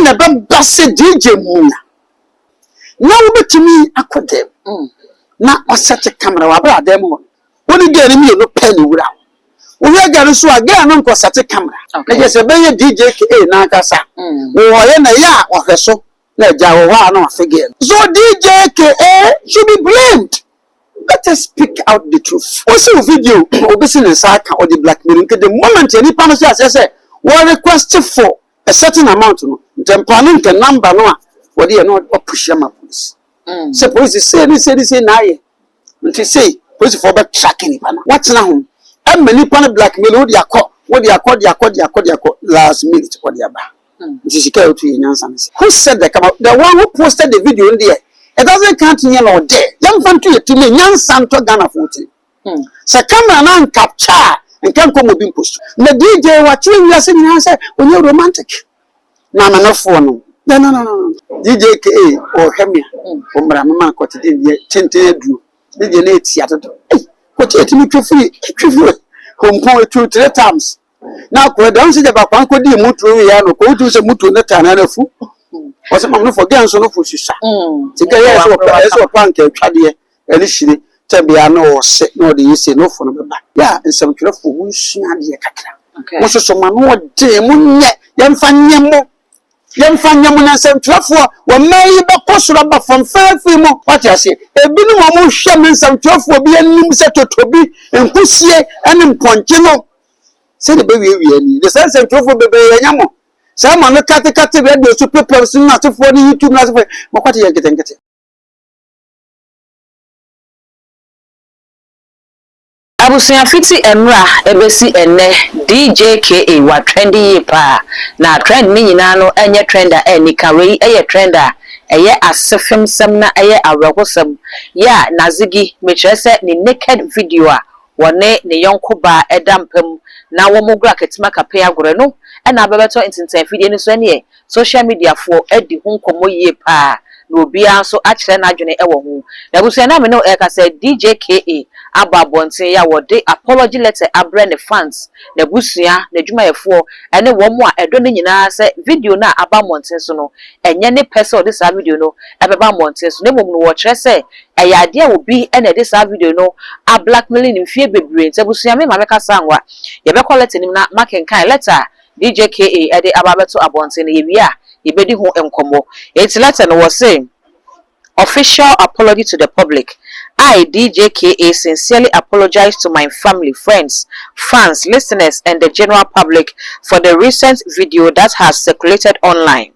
then a basse DJ Muna. Now, but to me, I could them. Not was such a camera about them. What again, me no penny without. We are going to again, Uncle such a camera. Okay, yes, a baby DJ Nakasa. Or in a ya or her so. Let Jawa no figure. So DJ KA should be blamed. Let us speak out the truth. What's your video? Obviously, or the blackmailing. The moment any promise, as I say, we requested for a certain amount. Then planning the number no. What do you know? Push them up, police. Suppose they say now. And they say, police for back tracking. What's now? And many pan blackmail. What do you call last minute? What do you about? Who said that? The one who posted the video in there. It doesn't count in your day. Young fan to me, young Santo Ghana 40. So camera and capture and can't come with post. The DJ watching you saying, I said, when you're romantic. No, no. DJ KA or Hemia, from Brahman quoted the Tinted Drew. DJ Nate Seattle. What you me to free? Home point 2-3 times. Now, when don't see the Bapan could be Mutu, go to the Mutu Natan fool. Was a man for girls on the Fushisha. Together, a punk, a caddy, initially, Tabiano or set no, the say no for the back. Yeah, and some careful wish, Nadia Catra. Okay. Also, some man, what day, moon yet, young Fanyamo. Young Fanyamon and some truffle were made by post rubber from fair film. What I say, a minimum shaman, some truffle be a limset to be, and pussy and in Pontino. Say the baby, the sense and truffle baby, and yamo. Some on the cat radio super person not to 40 YouTube. What are you getting? Abusia fiti emra ebesi enne DJ KA wa trendy pa na trend ni nyina no enye trender eni kawei eye trender eye asefem sem na eye awrakosem ya nazigi metrese ni naked video a wone ne yonko edampem na wo mogura ketima kape agore no na abebeto intinten video ni so ene social media for edi ho nkomo yie pa no bia so akire na adwene ewo ho na busu na me no e ka say DJ KA ababonten ya wode apology letter abre ne fans na busua na dwumayefo ene wo mo a edo ne nyina say video na abamonten so no enye ne person this video no ebeba monten so na mom no wo kire say eyade obi ene this video no a blackmailing mfie bebre nte busua me ma meka sanwa ye be collect nim na makenkan letter DJ KA ede ababeto abonten ye bia ibedi ho enkomo it letter no was saying official apology to the public. I, DJ KA, sincerely apologize to my family, friends, fans, listeners, and the general public for the recent video that has circulated online.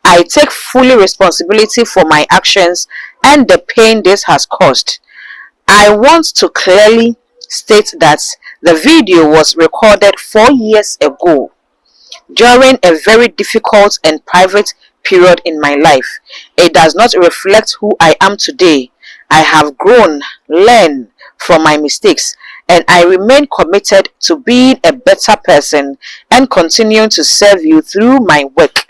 I take fully responsibility for my actions and the pain this has caused. I want to clearly state that the video was recorded 4 years ago during a very difficult and private period in my life. It does not reflect who I am today. I have grown, learned from my mistakes, and I remain committed to being a better person and continuing to serve you through my work.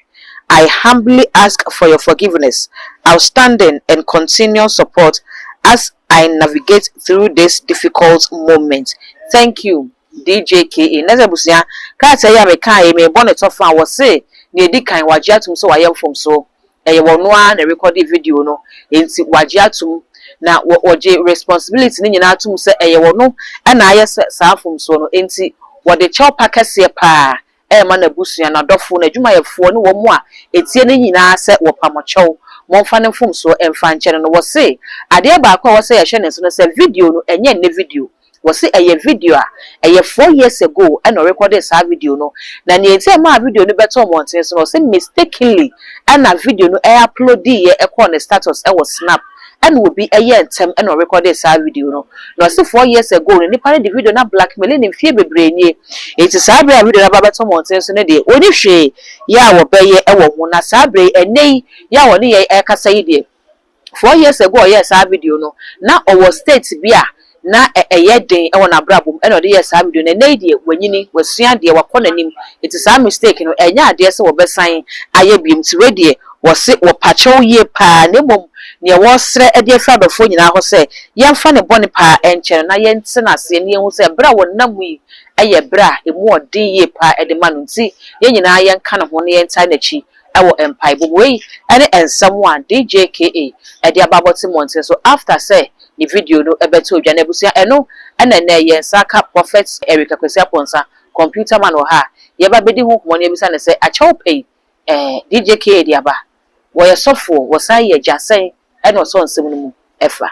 I humbly ask for your forgiveness, outstanding and continual support as I navigate through this difficult moment. Thank you, DJ KA. Nezabusia, kata ya mekai me bonnet of our say. Ni edi kan wajiatum so wayem from so eye wono a na recorded video no enti wajiatum na woje responsibility ni nyina atum se eye wono na aye sa from so no enti wode chew pakase pa ma na busua na dofo na adwumayefo ni wo mu a etie ni nyina se wo pamochew monfa ne from so emfa nkyere no wo se ade ba kwa wo se ye hye ne so no se video no enye ne video was a video a 4 years ago and recorded sa video no na ne enti ma video no beto monten so say mistakenly and a video no upload ye on the status e was snap and will be a year term and recorded sa video no say 4 years ago ni pa the video na blackmailing in fie bebre nie it is sa video na beto monten so ne de oni hwe ya wo be ye e wo ho na sa bre enei ya wo ne ye e kasa yi de 4 years ago yes sa video no na owo state bia na eye den e wona brabum e no de yes video na neidie wanyini wasua de wakonanim it is a mistake no enya ade se wo besan aye biem ti redie wo se wo pacho ye pa ne mom ne wo sre e de fra befo nyina ho se yemfa ne bone pa enche na yente na se ne hu se bra wonam yi ɛyɛ bra emu ɔden yie pa ɛde ma no nti yɛn nyinaa yɛn ka no ho ne yɛn ta n'akyi ɛwɔ empire boboi ɛne ensɛm a DJ KA ɛde ababɔte monte so after say the video no ɛbɛto odwa na abusua ɛno ɛna na yɛn saka prophet Eric Akwesi Aponsa computer man wɔ ha yɛba bɛdi ho kɔmɔ ne ebisa ne sɛ akyɛw pɛi DJ KA de aba wɔyɛ sɔfo wɔsan yɛ gyasɛn ɛna ɔsɔ nsɛm no mu ɛfa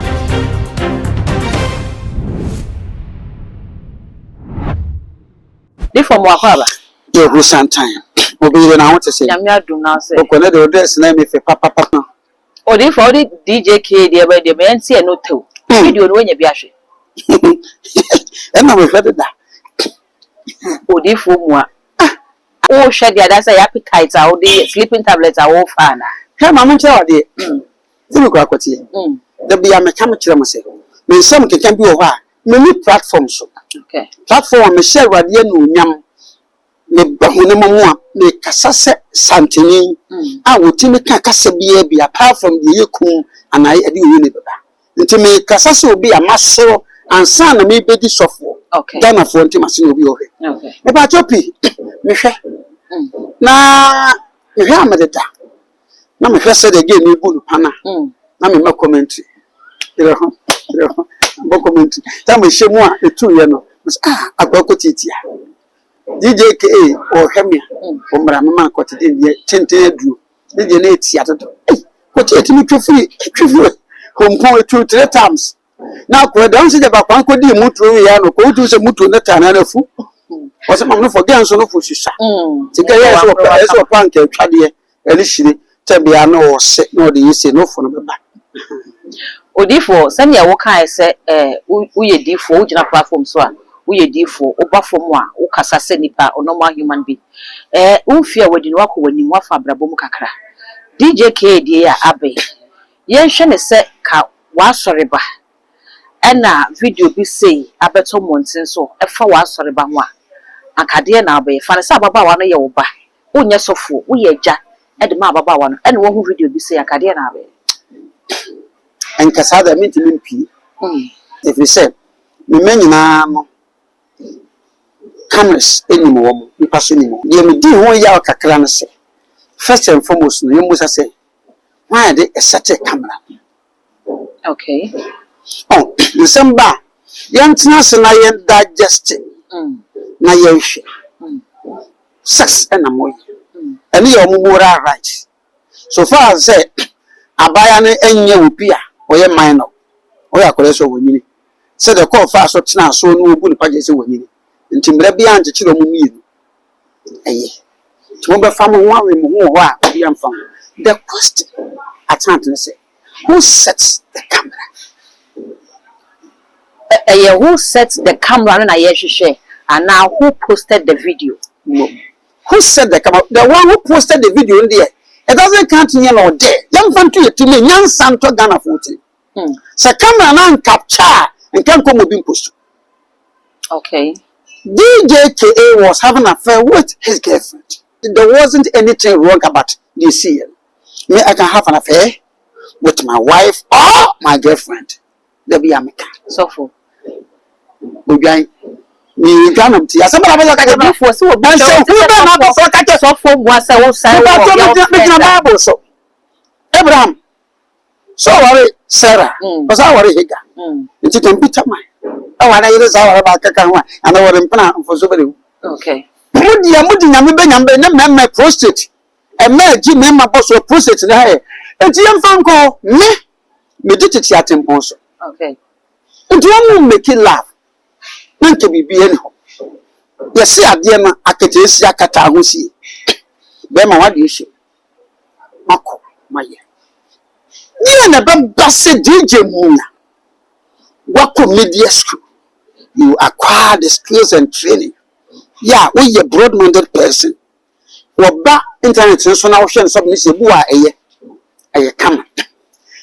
from Wakaba. Yeah, who sometime. Obi na want to say. Nyame adum na say. Okone de dress na me fe papa. O dey for the DJ KA dey be dey me ntie no tew. Video no nya bi ahwe. E na me fe da. O dey for mu a. O hwe dey ada say appetite a o dey sleeping tablets a wo fa na. Hwe ma mo nche o dey. Zimi kwa kwati. Da bia me ka me kire mo say. Me nsam keke bi wo ho a. Me ni platform so. Okay. Platform me share radio no nyam. Me bahune mo a me kasa se santeni a wotimi ka kasa bia apart from the yekum anai ade owi ne baba nti me kasa se obi amaso ansa na me bedi sofo okay Ghana fo nti mase obi ohwe okay me ba topi me hwe na me hwe amededa na me hwe se de ge me bu no pana na me ma commentary ire ho bo commentary ta me hye mu a etu ye no akwako titia DJ KA or Hemia, or Mama Cotin, Chintin Drew. Did you need theatre? What you me to free? Home point 2-3 times. Now, go down to the Bapanco di Mutu, go to the Mutu, the Tananafu. Was a man for Gans on Fushisha. Together as a punk, Chadia, Elishini, Tabiano, or set no, the East, no for the back. Odifo, send your work, I say, we default in a platform so. We are default, over for moi, o Cassa Senipa, or normal human being. Fear wedding walk when you wafa brabum kakra. DJ KA dear Abbey. Yen shane set ka was sorry ba. And video be say, Abeto Monson so, a for was sorry ba moi. And Kadia now be Fanasa Baba one of your ba. Oh, yes, so full, we are jack, and the Mababa one, and one who video be say a Kadia now be. And Cassada meant to limp. If we said, me many now. Cameras anymore, we pass anymore. Dear me, do 1 year kakran say. First and foremost, you must say, why they such a camera? Okay. Oh, the same bar. Young Tnas and I am digesting. Na yesh. Sex and a moy. And your moral rights. So far as say, a bayane and ye will be or your minor. Or your cholesterol when you said the call fast or Tnas so no good pages when you. Nti mbra bia nche chiro mu mienu eye to be fam ho awe mu ho a obi amfam the question at hand say who sets the camera who sets the camera na ye hwehwe and now who posted the video who set the camera the one who posted the video in there it doesn't count here no there yam fan to yet me nyan santo Ghana 14 so camera na capture and can come obi post okay DJ KA was having an affair with his girlfriend. There wasn't anything wrong about this year. Me, I can have an affair with my wife or my girlfriend. There be a mechanic. So for me, Ganum tea. Somebody was like a for so bad. So for was I was so Abraham. So worry, Sarah. Was I worry Higa? It's a computer mine. Oh, and I is our Bakakan, and I was plan for so very. Okay. Mudi Yamben, my prostate. And my Jim, my boss, or prostate in the hair. And Jim Franco, me did it at him also. Okay. And you won't make it laugh. Not to be anyhow. Yes, see, I dear Akatis Yakata, who see. Then my what you say? Mako, my year. You never busted DJ Muna. Wako Media School. You acquire the skills and training. Yeah, we a broad-minded person. Waba international ocean submission bua a camera.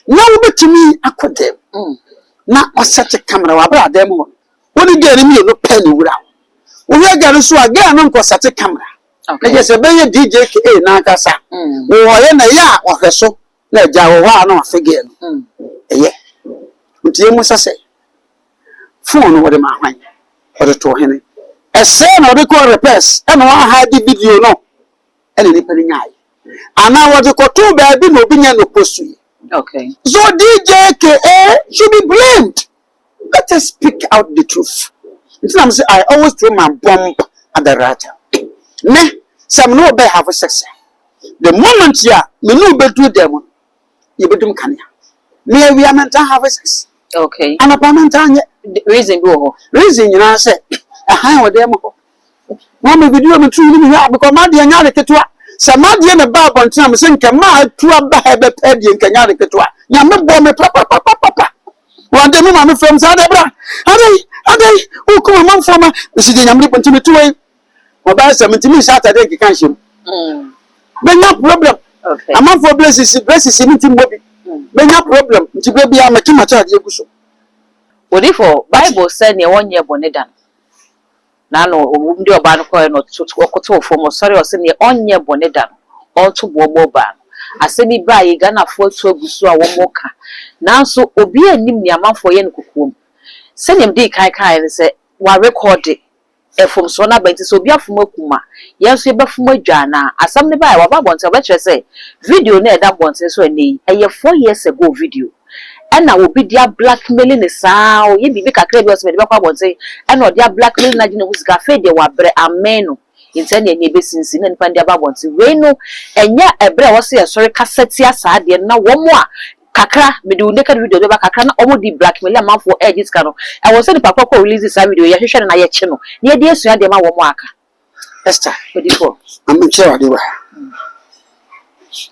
Now but to me, I could them. Not such a camera, wabra them on. What you get me no penny without. We are getting so again, uncle such a camera. Okay, yes, a baby DJ KA Nakasa. Ya or her so, let Jawa no figure. Yeah. What you must say? Phone over the man or the two henny. a son or the call repairs, and one had the video no, and any penny. And now what the Koto baby no be no post. Okay. So DJ KA should be blamed. Let us speak out the truth. I always throw my bomb at the rata. Ne, some no bear have a success. The moment ya, me no be do them, you be them can ya. Me we are meant to have a success. Okay. And a permanent reason go. Reason you know say a high with them. One be do me true because my dear Yara Samadi and a bab on time saying Kama to a bab pedi and Kanyari Katua. Yamma bomb papa. One day, mamma from Zadabra. Are they who come among former Mrs. Yamri continue to way? Or by 17 Saturday, can't you? But no problem. Okay. A month for blesses 17 Bobby. But no problem. To be a mature Yaguso. What if Bible said near 1 year bonedan? Nano, wouldn't do a banco not to Koto from sorry or send your own year bonedan or to Bobo ban. I send me by a gun afford to a busua one more car. Now so Obi and Nimia man for Yen Kukum. Send him Dick Kai and say, why record it? From Sona Bentis will be a from Okuma. Yes, we buff my jana. As somebody by what I want to bet you say. Video near that once so a year 4 years ago video. And I will be their blackmailing the sound. You be a credible with what I want to say. And not their blackmailing, I know who's cafe they were bre ameno. In sending a business in and Pandaba wants to Reno. And yet a bre was here, sorry, cassette, sad, and now one more. Kakra, me do naked video over Kakra, almost the blackmail a month for edges canoe. I was saying Papa release this video, Yashan and I channel. Near dear Sir, the Mamma Waka. Esther, before I'm sure they were.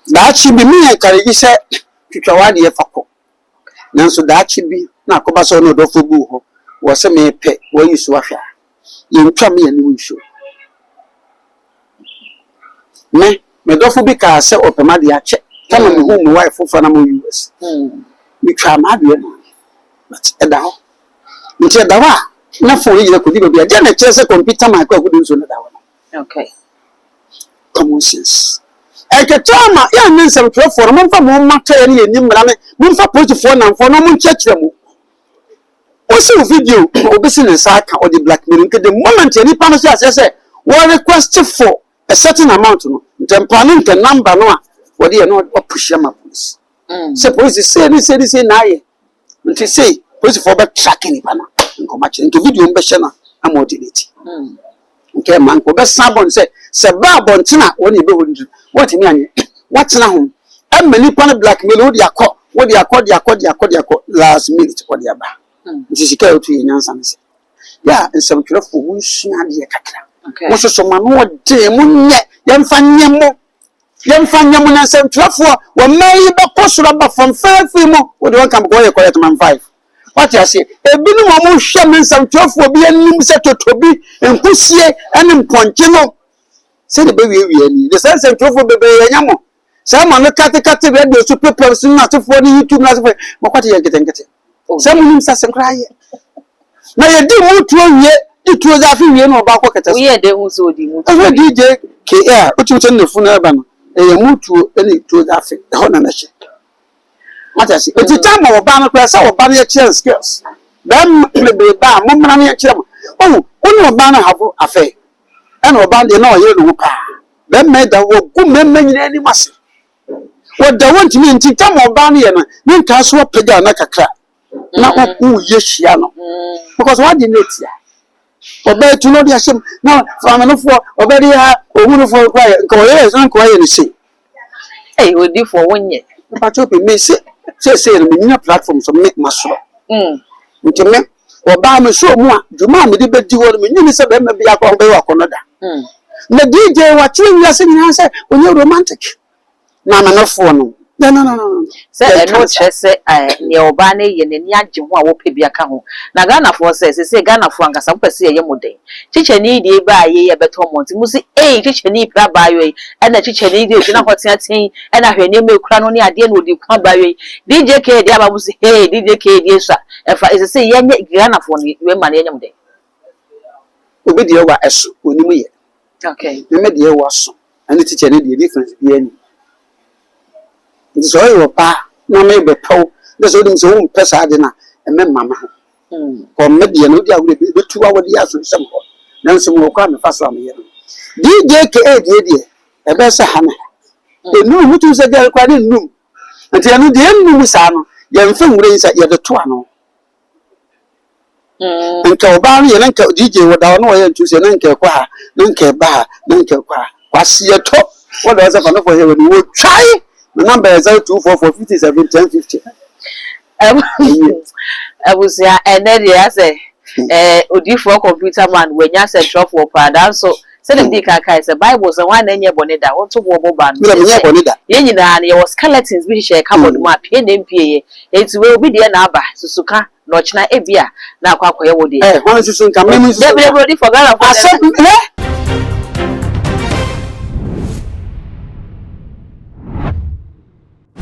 That should be me, I carry you said to Kawadi Fako. Now, so that should be Nakobaso no Dofu was a mere pet where you swasher. You tell me a new show. Me Dofu because so open my dear check. Tell me whom my wife for Fanamo US. We try my dear. But a down. Which a dawa. Not for you could even be a Janet Chess computer my couldn't so that. Okay. Common sense. I can tell my young men some trouble for a month for more matter and you for put phone and for no one church them. Also, video or business or the blackmailing. The moment any panel I say, what requested for a certain amount, then planning the number no. What do you know what push them up police? Suppose you say this in I. When they say, police for back tracking Ipana and come much into video Beshana and motility. Okay, man, go best sabon say, Sababon Tina, when you do what you mean? What's now? I'm many pan blackmail, what they are called last minute, what they are back. This is to Yansan. Yeah, and some cure for whose Nadia Kakra. Okay. What's so man, what day, moon yet, young Fanyamo. Young Fanyam and some truffle were made a post rubber from 5 more. What do I come go quiet man 5? What I say, a minimum shaman some truffle will be a new set to be and pussy and in Pontino. Say the baby, the sense and truffle baby yamo. Some on the cat radio super person not to 40 YouTube last way. But what are you getting? Some of them says and cry. Now you do more to yet. It was a few years about what we had. There was DJ KR, what you turn the phone. A move to any to that honest. What I say, it's a time of banner press or banner chair skills. Then be bar, Mummy chair. Oh, only banner have a fair. And Obanda no yellow car. Then made the good men any mass. What they want to mean to come of banner, then castle pega like a crap. Not who yes, yano. Because what did it say? Obey to know the shame now from enough for obey or would for quiet, and quiet and say. Hey, will do for 1 year. But you may say, in platform to make muscle. Which you make or buy me so more. Do mammy did bet you or me, so there may be a convey or another. The DJ watching your singing answer when you're romantic. No, enough for no. No. Say no say near Obane yen and Yaji wa pay account. Na Ghana for says, say Ghana for and some per se a yemude. Teacher need ye buy ye a better month. Musi a teacher need by way, and the teacher need you know what's saying, and I hear name crown only a deal with you come by way. DJ K, the other was hey, DJ K, yes, sir. If I say yen Ghana for you, money any day. Obey your was when okay. The media was and the teacher need the difference be any. It is all your pa, no maybe po, there's only his own Pasadena, and then mamma. Or maybe an Odia will be 2 hours the answer somehow. nanso mo kwa me fa so am ye no DJKA die e be se hana enu mutu se gel kwa ne num nti anu de enu sa no ye mfa nwure nsa ye de to ano nka oba no ye nka DJ woda no ye ntu se nka kwa ha nka ba ha nka kwa se ye to woda se fa no for here we wo try the number is 244571050 abusia ene de ase odifo computer man wenya se drop for pada so se dem di kaka se bible se wan na nye bonida won to bo ban ye nyina na ye was skeletons bi share cupboard ma pie na mpie enti we obi de na aba susuka no china ebia na akwa akoye wo de wan susu nka memu susu de for gara for